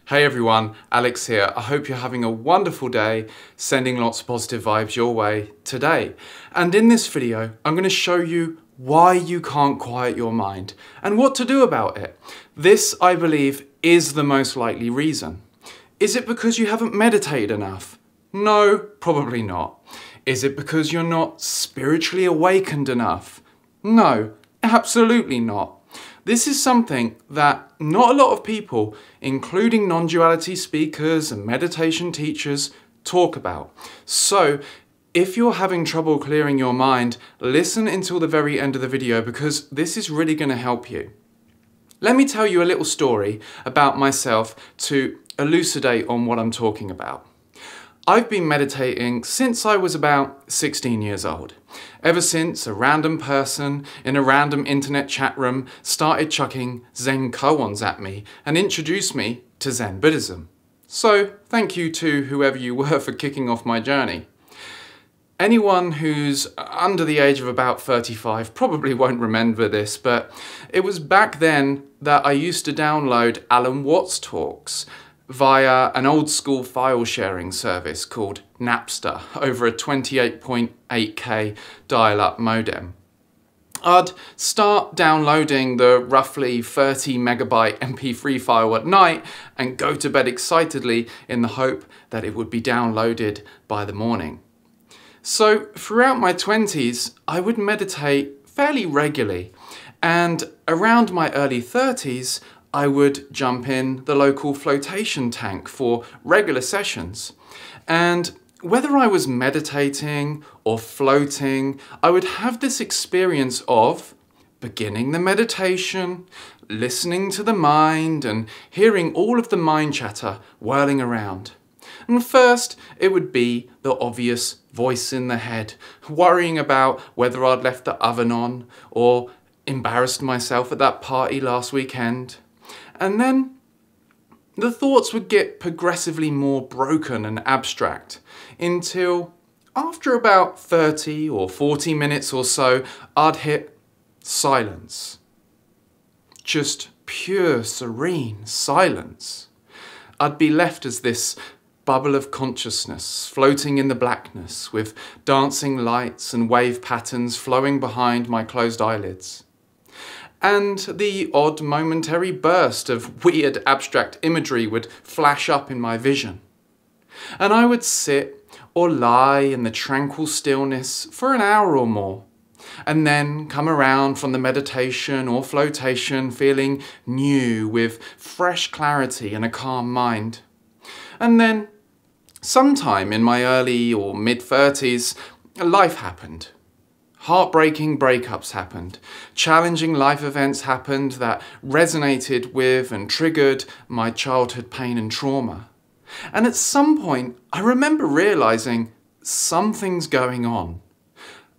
Hey everyone, Alex here. I hope you're having a wonderful day, sending lots of positive vibes your way today. And in this video, I'm going to show you why you can't quiet your mind and what to do about it. This, I believe, is the most likely reason. Is it because you haven't meditated enough? No, probably not. Is it because you're not spiritually awakened enough? No, absolutely not. This is something that not a lot of people, including non-duality speakers and meditation teachers, talk about. So, if you're having trouble clearing your mind, listen until the very end of the video because this is really going to help you. Let me tell you a little story about myself to elucidate on what I'm talking about. I've been meditating since I was about 16 years old. Ever since a random person in a random internet chat room started chucking Zen koans at me and introduced me to Zen Buddhism. So thank you to whoever you were for kicking off my journey. Anyone who's under the age of about 35 probably won't remember this, but it was back then that I used to download Alan Watts talks via an old school file sharing service called Napster over a 28.8K dial-up modem. I'd start downloading the roughly 30 megabyte MP3 file at night and go to bed excitedly in the hope that it would be downloaded by the morning. So throughout my 20s, I would meditate fairly regularly, and around my early 30s, I would jump in the local flotation tank for regular sessions. And whether I was meditating or floating, I would have this experience of beginning the meditation, listening to the mind, and hearing all of the mind chatter whirling around. And first, it would be the obvious voice in the head, worrying about whether I'd left the oven on or embarrassed myself at that party last weekend. And then the thoughts would get progressively more broken and abstract until after about 30 or 40 minutes or so, I'd hit silence. Just pure, serene silence. I'd be left as this bubble of consciousness floating in the blackness with dancing lights and wave patterns flowing behind my closed eyelids. And the odd momentary burst of weird abstract imagery would flash up in my vision. And I would sit or lie in the tranquil stillness for an hour or more, and then come around from the meditation or flotation feeling new with fresh clarity and a calm mind. And then, sometime in my early or mid-30s, life happened. Heartbreaking breakups happened. Challenging life events happened that resonated with and triggered my childhood pain and trauma. And at some point, I remember realizing something's going on.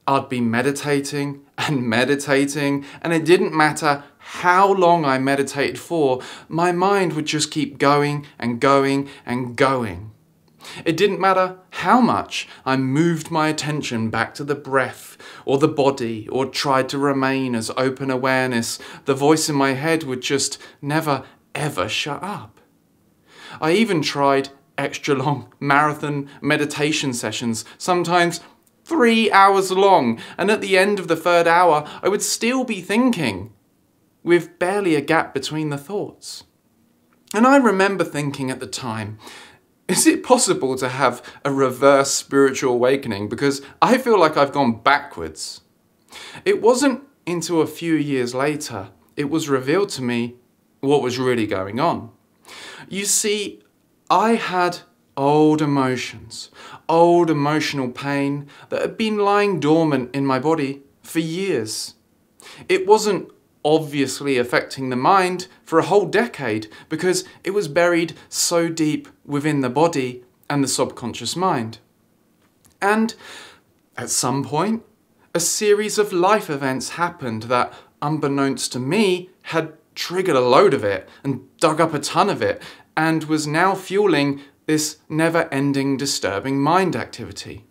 I'd be meditating, and it didn't matter how long I meditated for, my mind would just keep going and going and going. It didn't matter how much I moved my attention back to the breath or the body or tried to remain as open awareness, the voice in my head would just never ever shut up. I even tried extra long marathon meditation sessions, sometimes 3 hours long, and at the end of the third hour I would still be thinking, with barely a gap between the thoughts. And I remember thinking at the time, is it possible to have a reverse spiritual awakening? Because I feel like I've gone backwards. It wasn't until a few years later it was revealed to me what was really going on. You see, I had old emotions, old emotional pain that had been lying dormant in my body for years. It wasn't obviously affecting the mind for a whole decade because it was buried so deep within the body and the subconscious mind. And at some point, a series of life events happened that, unbeknownst to me, had triggered a load of it and dug up a ton of it and was now fueling this never-ending disturbing mind activity.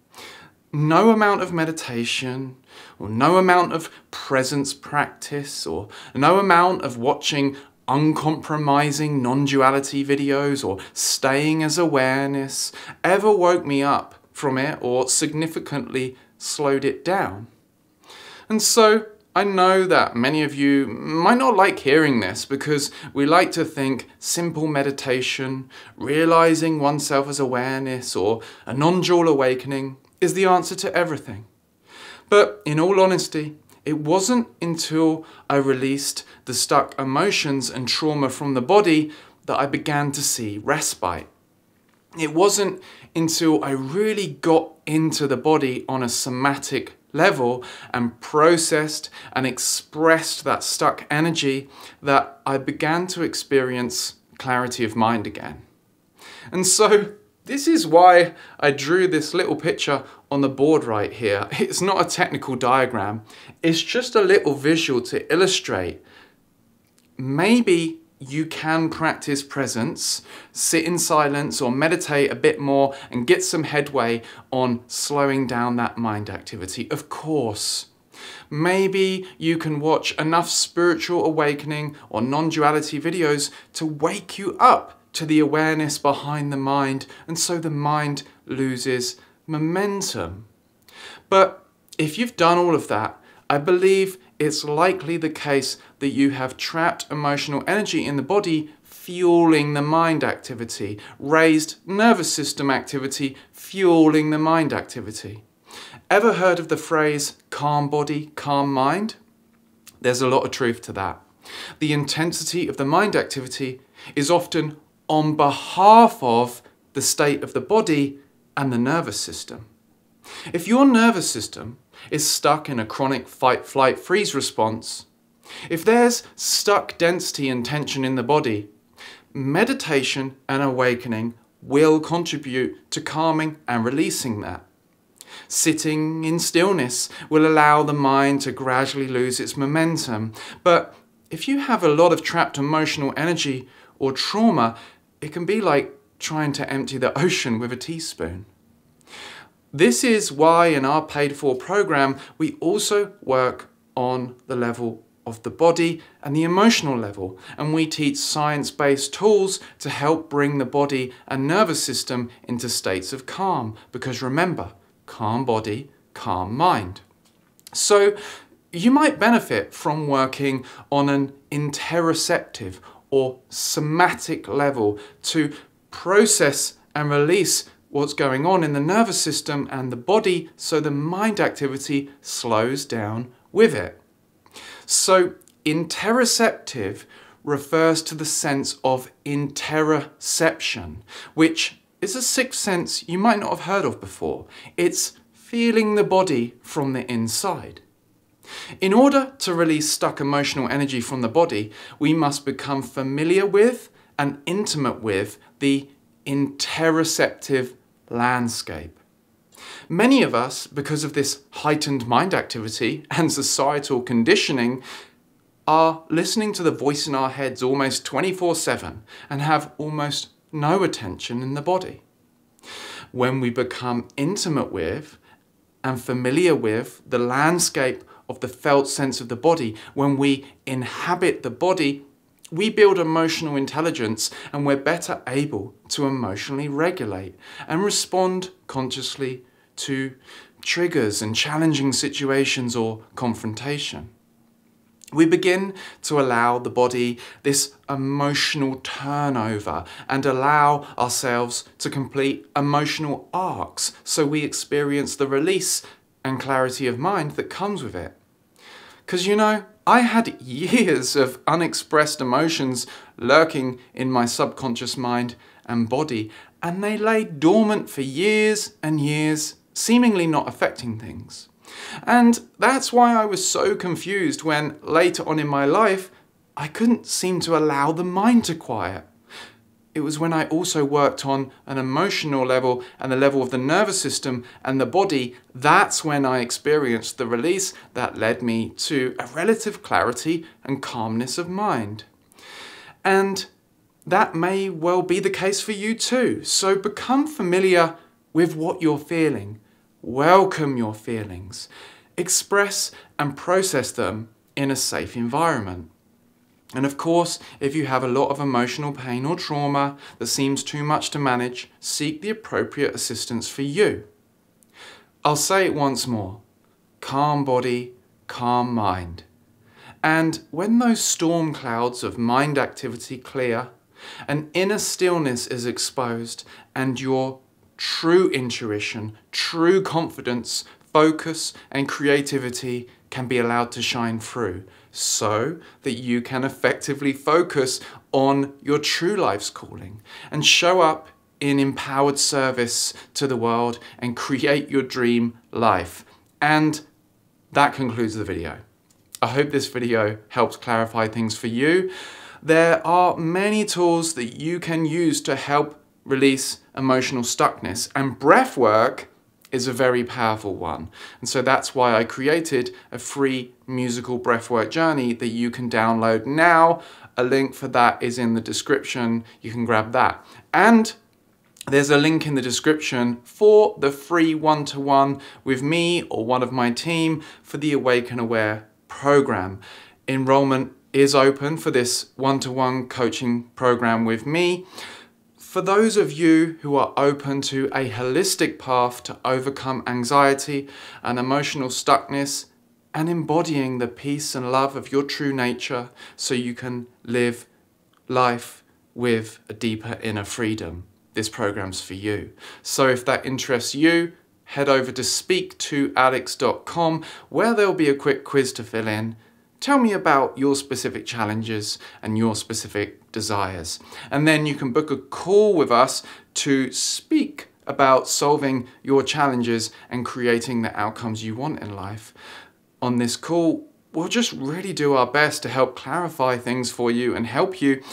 No amount of meditation, or no amount of presence practice, or no amount of watching uncompromising non-duality videos or staying as awareness ever woke me up from it or significantly slowed it down. And so I know that many of you might not like hearing this because we like to think simple meditation, realizing oneself as awareness, or a non-dual awakening is the answer to everything. But in all honesty, it wasn't until I released the stuck emotions and trauma from the body that I began to see respite. It wasn't until I really got into the body on a somatic level and processed and expressed that stuck energy that I began to experience clarity of mind again. And so this is why I drew this little picture on the board right here. It's not a technical diagram, it's just a little visual to illustrate. Maybe you can practice presence, sit in silence or meditate a bit more and get some headway on slowing down that mind activity. Of course. Maybe you can watch enough spiritual awakening or non-duality videos to wake you up to the awareness behind the mind, and so the mind loses momentum. But if you've done all of that, I believe it's likely the case that you have trapped emotional energy in the body fueling the mind activity, raised nervous system activity fueling the mind activity. Ever heard of the phrase calm body, calm mind? There's a lot of truth to that. The intensity of the mind activity is often on behalf of the state of the body and the nervous system. If your nervous system is stuck in a chronic fight, flight, freeze response, if there's stuck density and tension in the body, meditation and awakening will contribute to calming and releasing that. Sitting in stillness will allow the mind to gradually lose its momentum. But if you have a lot of trapped emotional energy or trauma, it can be like trying to empty the ocean with a teaspoon. This is why in our paid-for program, we also work on the level of the body and the emotional level, and we teach science-based tools to help bring the body and nervous system into states of calm, because remember, calm body, calm mind. So you might benefit from working on an interoceptive or somatic level to process and release what's going on in the nervous system and the body so the mind activity slows down with it. So interoceptive refers to the sense of interoception, which is a sixth sense you might not have heard of before. It's feeling the body from the inside. In order to release stuck emotional energy from the body, we must become familiar with and intimate with the interoceptive landscape. Many of us, because of this heightened mind activity and societal conditioning, are listening to the voice in our heads almost 24/7 and have almost no attention in the body. When we become intimate with and familiar with the landscape of the felt sense of the body, when we inhabit the body, we build emotional intelligence and we're better able to emotionally regulate and respond consciously to triggers and challenging situations or confrontation. We begin to allow the body this emotional turnover and allow ourselves to complete emotional arcs so we experience the release and clarity of mind that comes with it. Because you know, I had years of unexpressed emotions lurking in my subconscious mind and body, and they lay dormant for years and years, seemingly not affecting things. And that's why I was so confused when, later on in my life, I couldn't seem to allow the mind to quiet. It was when I also worked on an emotional level and the level of the nervous system and the body, that's when I experienced the release that led me to a relative clarity and calmness of mind. And that may well be the case for you too. So become familiar with what you're feeling. Welcome your feelings. Express and process them in a safe environment. And of course, if you have a lot of emotional pain or trauma that seems too much to manage, seek the appropriate assistance for you. I'll say it once more. Calm body, calm mind. And when those storm clouds of mind activity clear, an inner stillness is exposed, and your true intuition, true confidence, focus, and creativity can be allowed to shine through, so that you can effectively focus on your true life's calling and show up in empowered service to the world and create your dream life. And that concludes the video. I hope this video helps clarify things for you. There are many tools that you can use to help release emotional stuckness, and breath work is a very powerful one. And so that's why I created a free musical breathwork journey that you can download now. A link for that is in the description. You can grab that. And there's a link in the description for the free one-to-one with me or one of my team for the Awake and Aware program. Enrollment is open for this one-to-one coaching program with me. For those of you who are open to a holistic path to overcome anxiety and emotional stuckness and embodying the peace and love of your true nature so you can live life with a deeper inner freedom, this program's for you. So if that interests you, head over to speaktoalex.com, where there'll be a quick quiz to fill in. Tell me about your specific challenges and your specific desires. And then you can book a call with us to speak about solving your challenges and creating the outcomes you want in life. On this call, we'll just really do our best to help clarify things for you and help you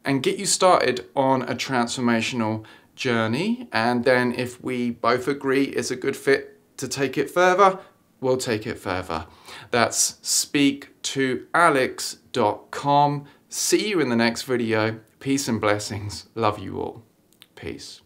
and get you started on a transformational journey. And then if we both agree it's a good fit to take it further, we'll take it further. That's speaktoalex.com. See you in the next video. Peace and blessings. Love you all. Peace.